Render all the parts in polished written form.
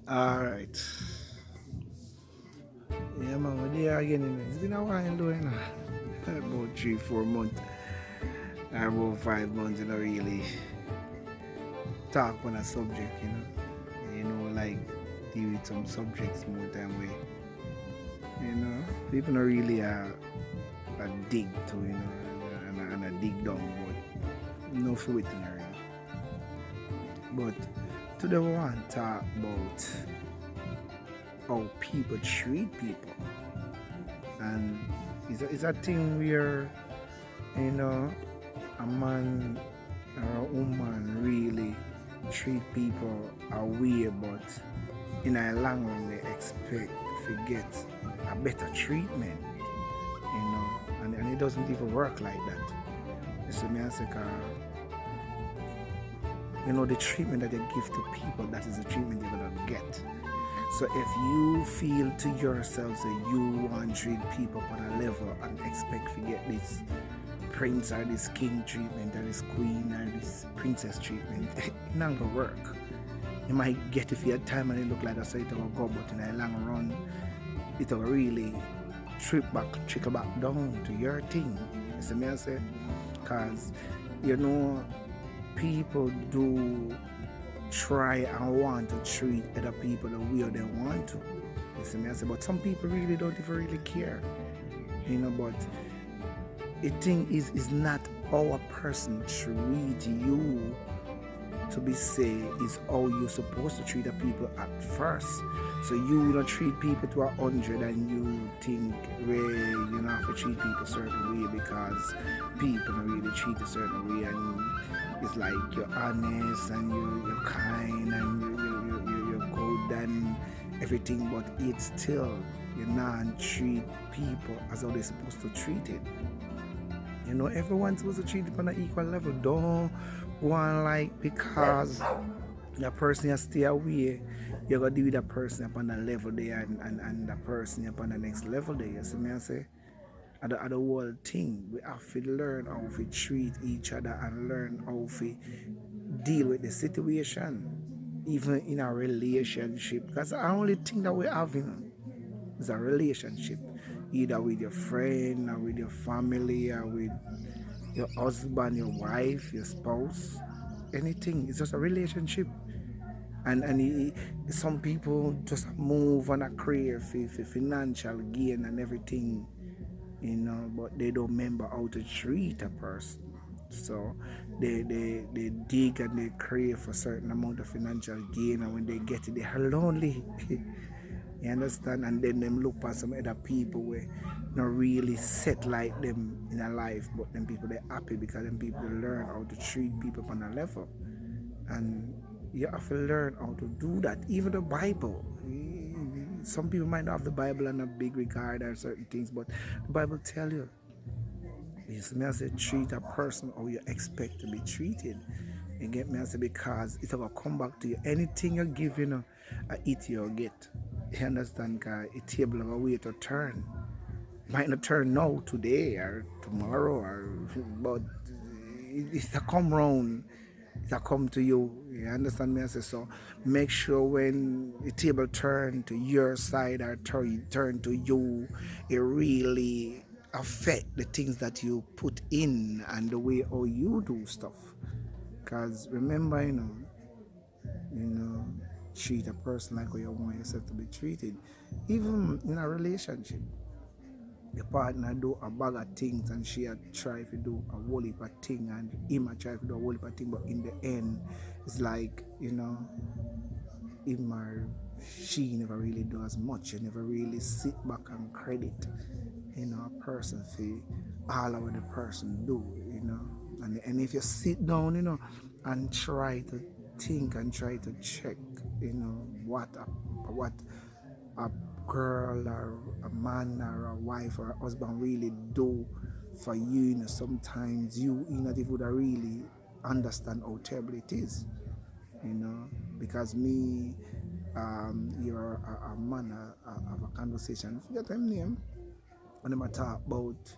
Alright. Yeah, man, we're there again. It's been a while doing about 3, 4 months. Or about 5 months, really talk on a subject. Like deal with some subjects more than people not really a dig to, and a dig down, but no for it, really. But today we want to talk about how people treat people. And it's a thing where, you know, a man or a woman really treat people a way, but in a long run they expect to get a better treatment, and it doesn't even work like that. You see me, I say, the treatment that they give to people, that is the treatment you're gonna get. So if you feel to yourself that you want to treat people on a level and expect to get this prince or this king treatment or this queen or this princess treatment, it not gonna work. You might get it for your time and it look like a so it will go, but in a long run, it will really trickle back down to your thing. You see me, I say? Because, people do try and want to treat other people the way they want to. You see me, I say? But some people really don't even really care. But the thing is not how a person treat you to be say is how you're supposed to treat the people at first. So you don't treat people to 100 and you think you have to treat people a certain way because people don't really treat a certain way, and it's like you're honest and you're kind and you're good and everything, but it's still you not treat people as how they're supposed to treat it. Everyone's supposed to treat it on an equal level. Don't go on like because the person has stay away, you're gonna deal with that person upon a level there and the person upon the next level there. You see me, I say? At the whole thing, we have to learn how to treat each other and learn how to deal with the situation, even in a relationship. Because the only thing that we're having is a relationship, either with your friend or with your family or with your husband, your wife, your spouse, anything. It's just a relationship. And some people just move on a career for financial gain and everything, but they don't remember how to treat a person. So they dig and they crave for a certain amount of financial gain, and when they get it, they are lonely. You understand? And then them look at some other people where not really set like them in a life, but them people they're happy because them people learn how to treat people on a level. And you have to learn how to do that. Even the Bible. Some people might not have the Bible in a big regard or certain things, but the Bible tell you, it's me, I say, treat a person how you expect to be treated. You get me, I say, because it will come back to you. Anything you give, I eat you'll get. You understand? Because a table of a way to turn. Might not turn now, today or tomorrow, but it's a come round. It'll come to you. You understand me? I say, so make sure when the table turn to your side or turn to you, it really affect the things that you put in and the way how you do stuff. Because remember, treat a person like how you want yourself to be treated. Even in a relationship, your partner do a bag of things and she try to do a whole heap of thing and him a try to do a whole heap of thing, but in the end it's like him or she never really do as much. You never really sit back and credit a person for all of what the person do, and if you sit down and try to think and try to check what a girl or a man or a wife or a husband really do for you, sometimes you not even would really understand how terrible it is, because me, you're a man of a conversation. I forget her name, and them talk about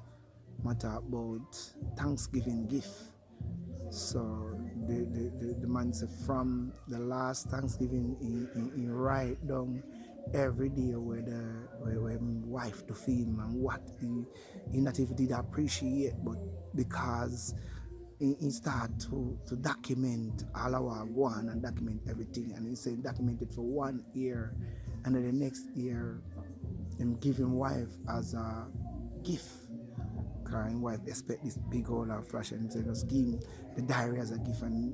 Thanksgiving gift. So the man said from the last Thanksgiving he write down every day where wife to feed him and what he not even did appreciate, but because he start to document all our one and document everything, and he said document it for 1 year, and then the next year him give him wife as a gift. Crying wife expect this big old flash, and he said just give him the diary as a gift, and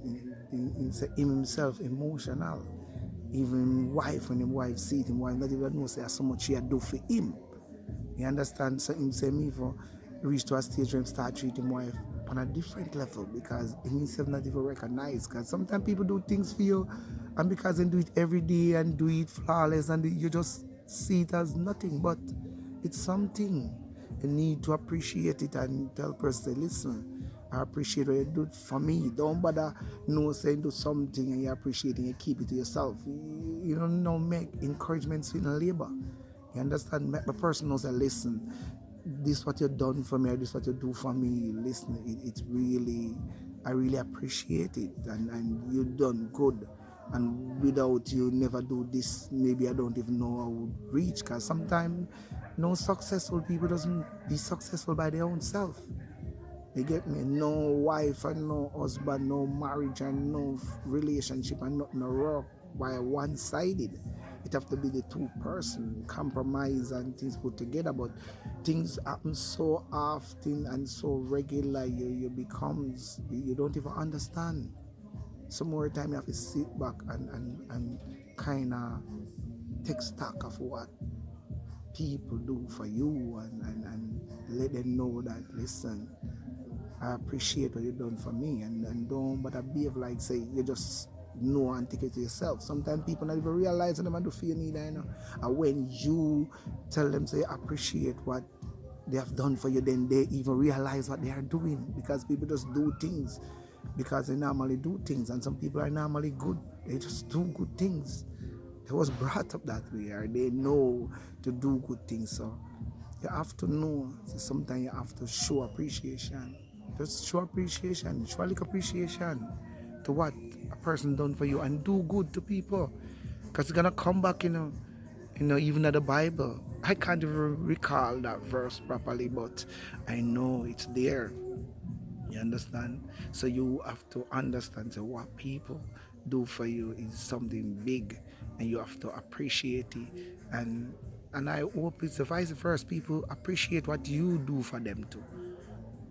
him himself emotional. Even wife, when him wife see it, him wife not even know say so much she do for him. You understand? So him say me for reach to a stage where him start treating wife on a different level, because him himself not even recognize. Because sometimes people do things for you, and because they do it every day and do it flawless, and you just see it as nothing, but it's something. You need to appreciate it and tell person, listen, I appreciate what you do for me. Don't bother saying do something and you appreciate it and you keep it to yourself. You don't know, make encouragements in labor. You understand? Make the person know say, listen, this is what you've done for me, or this is what you do for me. Listen, it's really, I really appreciate it, and you done good. And without you never do this, maybe I don't even know I would reach. Because sometimes no successful people doesn't be successful by their own self. You get me? No wife and no husband, no marriage and no relationship and nothing work by one-sided. It have to be the two person compromise and things put together. But things happen so often and so regular, you don't even understand. Some more time you have to sit back and kind of take stock of what people do for you, and let them know that, listen, I appreciate what you've done for me, and don't but behave like say you just know and take it to yourself. Sometimes people not even realize them and do feel need, you know. And when you tell them say appreciate what they have done for you, then they even realize what they are doing, because people just do things because they normally do things, and some people are normally good. They just do good things. They was brought up that way, or they know to do good things. So you have to know. So sometimes you have to show appreciation. Just show appreciation. Show a little appreciation to what a person done for you, and do good to people, because it's gonna come back. Even at the Bible. I can't even recall that verse properly, but I know it's there. You understand? So you have to understand that what people do for you is something big, and you have to appreciate it. And I hope it's the vice versa. People appreciate what you do for them too.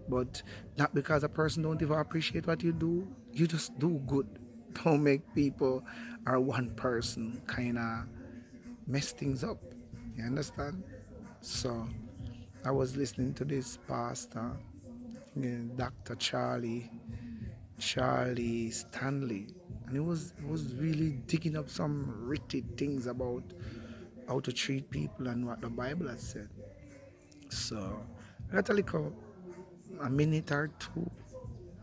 But not because a person don't even appreciate what you do, you just do good. Don't make people or one person kind of mess things up. You understand? So I was listening to this pastor, Dr. Charlie Stanley, and it was really digging up some written things about how to treat people and what the Bible has said. So I got a minute or two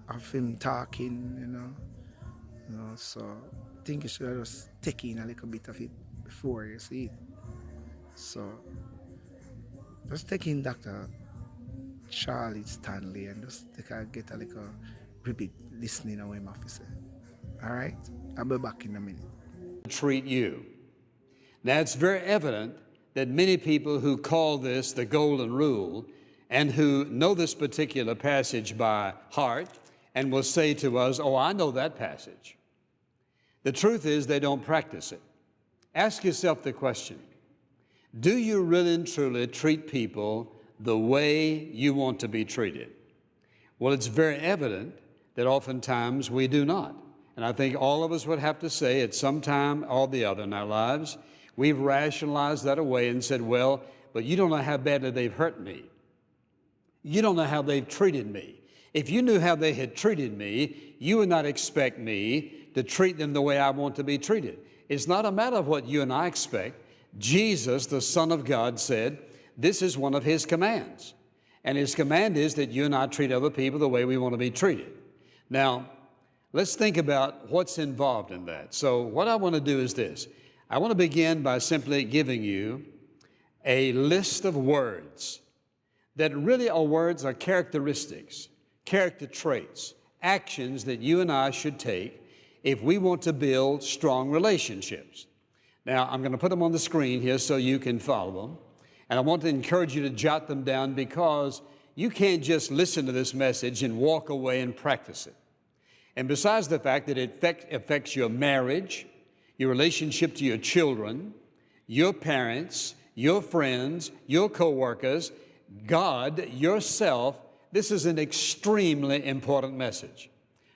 of him talking. So I think you should just take in a little bit of it before you see it. So just take in Dr. Charlie Stanley and just get a little repeat listening on him officer. All right? I'll be back in a minute. Treat you. Now, it's very evident that many people who call this the golden rule and who know this particular passage by heart and will say to us, oh, I know that passage. The truth is they don't practice it. Ask yourself the question, do you really and truly treat people the way you want to be treated? Well, it's very evident that oftentimes we do not. And I think all of us would have to say at some time or the other in our lives, we've rationalized that away and said, well, but you don't know how badly they've hurt me. You don't know how they've treated me. If you knew how they had treated me, you would not expect me to treat them the way I want to be treated. It's not a matter of what you and I expect. Jesus, the Son of God, said this is one of his commands. And his command is that you and I treat other people the way we want to be treated. Now, let's think about what's involved in that. So what I want to do is this. I want to begin by simply giving you a list of words that really are words, are characteristics, character traits, actions that you and I should take if we want to build strong relationships. Now, I'm going to put them on the screen here so you can follow them. And I want to encourage you to jot them down, because you can't just listen to this message and walk away and practice it. And besides the fact that it affects your marriage, your relationship to your children, your parents, your friends, your co-workers, God, yourself, this is an extremely important message.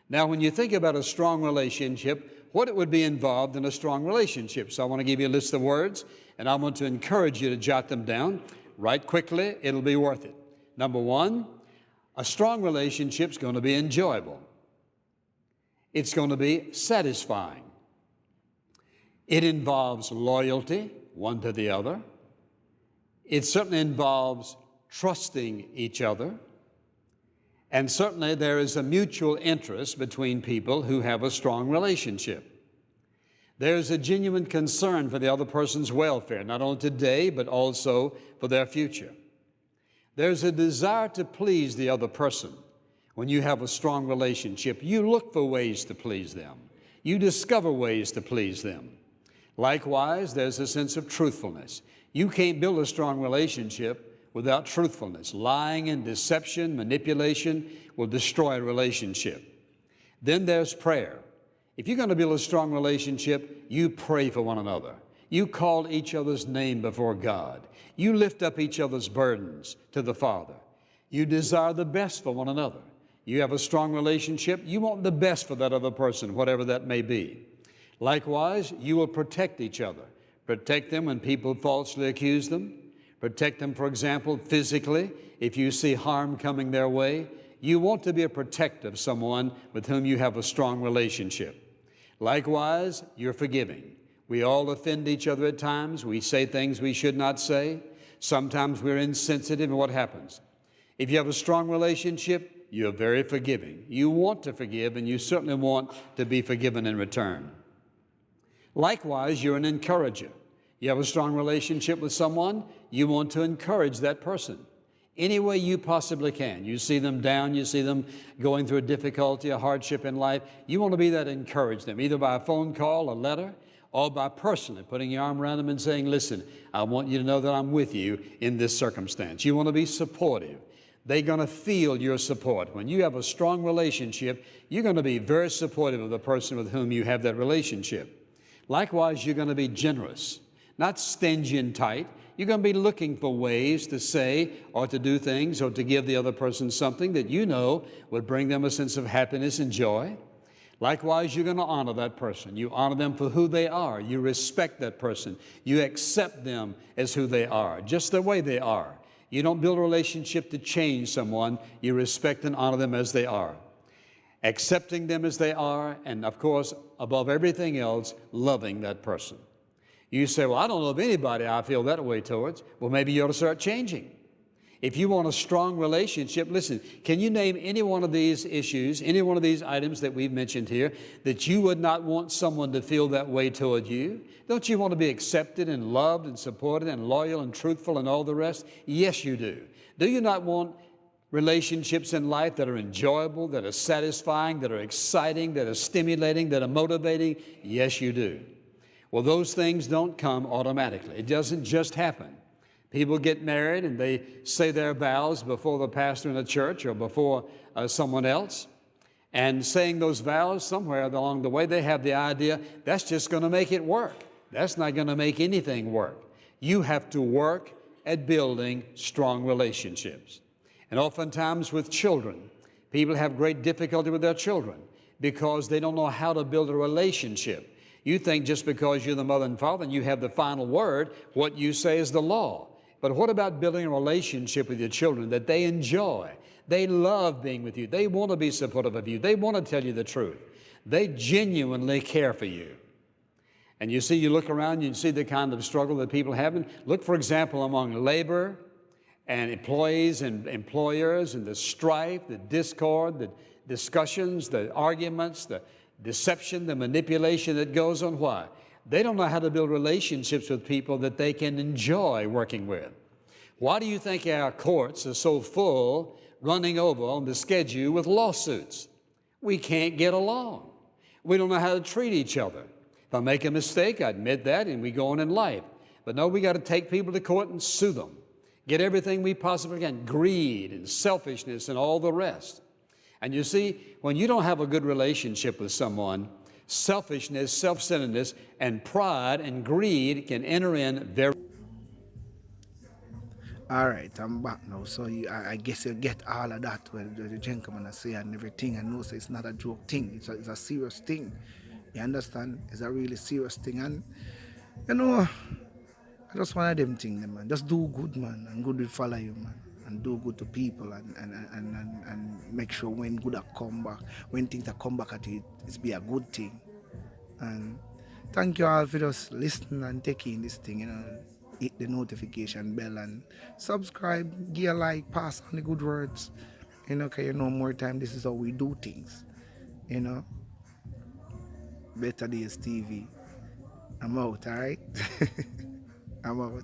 Now, when you think about a strong relationship, what it would be involved in a strong relationship. So I want to give you a list of words, and I want to encourage you to jot them down. Write quickly, it'll be worth it. Number one, a strong relationship is going to be enjoyable. It's going to be satisfying. It involves loyalty, one to the other. It certainly involves trusting each other. And certainly there is a mutual interest between people who have a strong relationship. There's a genuine concern for the other person's welfare, not only today, but also for their future. There's a desire to please the other person. When you have a strong relationship, you look for ways to please them. You discover ways to please them. Likewise, there's a sense of truthfulness. You can't build a strong relationship without truthfulness. Lying and deception, manipulation will destroy a relationship. Then there's prayer. If you're going to build a strong relationship, you pray for one another. You call each other's name before God. You lift up each other's burdens to the Father. You desire the best for one another. You have a strong relationship, you want the best for that other person, whatever that may be. Likewise, you will protect each other. Protect them when people falsely accuse them. Protect them, for example, physically. If you see harm coming their way, you want to be a protector of someone with whom you have a strong relationship. Likewise, you're forgiving. We all offend each other at times. We say things we should not say. Sometimes we're insensitive, and what happens? If you have a strong relationship, you're very forgiving. You want to forgive, and you certainly want to be forgiven in return. Likewise, you're an encourager. You have a strong relationship with someone, you want to encourage that person any way you possibly can. You see them down, you see them going through a difficulty, a hardship in life. You want to be that to encourage them, either by a phone call, a letter, or by personally putting your arm around them and saying, listen, I want you to know that I'm with you in this circumstance. You want to be supportive. They're going to feel your support. When you have a strong relationship, you're going to be very supportive of the person with whom you have that relationship. Likewise, you're going to be generous, not stingy and tight. You're going to be looking for ways to say or to do things or to give the other person something that you know would bring them a sense of happiness and joy. Likewise, you're going to honor that person. You honor them for who they are. You respect that person. You accept them as who they are, just the way they are. You don't build a relationship to change someone. You respect and honor them as they are. Accepting them as they are, and of course, above everything else, loving that person. You say, well, I don't know of anybody I feel that way towards. Well, maybe you ought to start changing. If you want a strong relationship, listen, can you name any one of these issues, any one of these items that we've mentioned here, that you would not want someone to feel that way toward you? Don't you want to be accepted and loved and supported and loyal and truthful and all the rest? Yes, you do. Do you not want relationships in life that are enjoyable, that are satisfying, that are exciting, that are stimulating, that are motivating? Yes, you do. Well, those things don't come automatically. It doesn't just happen. People get married and they say their vows before the pastor in a church or before someone else. And saying those vows, somewhere along the way, they have the idea, that's just going to make it work. That's not going to make anything work. You have to work at building strong relationships. And oftentimes with children, people have great difficulty with their children because they don't know how to build a relationship. You think just because you're the mother and father and you have the final word, what you say is the law. But what about building a relationship with your children that they enjoy? They love being with you. They want to be supportive of you. They want to tell you the truth. They genuinely care for you. And you see, you look around, you see the kind of struggle that people are having. Look, for example, among labor and employees and employers, and the strife, the discord, the discussions, the arguments, the deception, the manipulation that goes on. Why? They don't know how to build relationships with people that they can enjoy working with. Why do you think our courts are so full, running over on the schedule with lawsuits? We can't get along. We don't know how to treat each other. If I make a mistake, I admit that, and we go on in life. But no, we got to take people to court and sue them. Get everything we possibly can. Greed and selfishness and all the rest. And you see, when you don't have a good relationship with someone, selfishness, self-centeredness, and pride and greed can enter in very. All right, I'm back now. So I guess you get all of that what the gentleman I say and everything. I know so it's not a joke thing. It's a serious thing. You understand? It's a really serious thing. And you know, I just one of them things, man. Just do good, man, and good will follow you, man. And do good to people and make sure when good are come back, when things are come back at you, it's be a good thing. And thank you all for just listening and taking this thing, hit the notification bell and subscribe, give a like, pass on the good words. Cause more time this is how we do things. You know. Better Days TV. I'm out, alright? I'm out.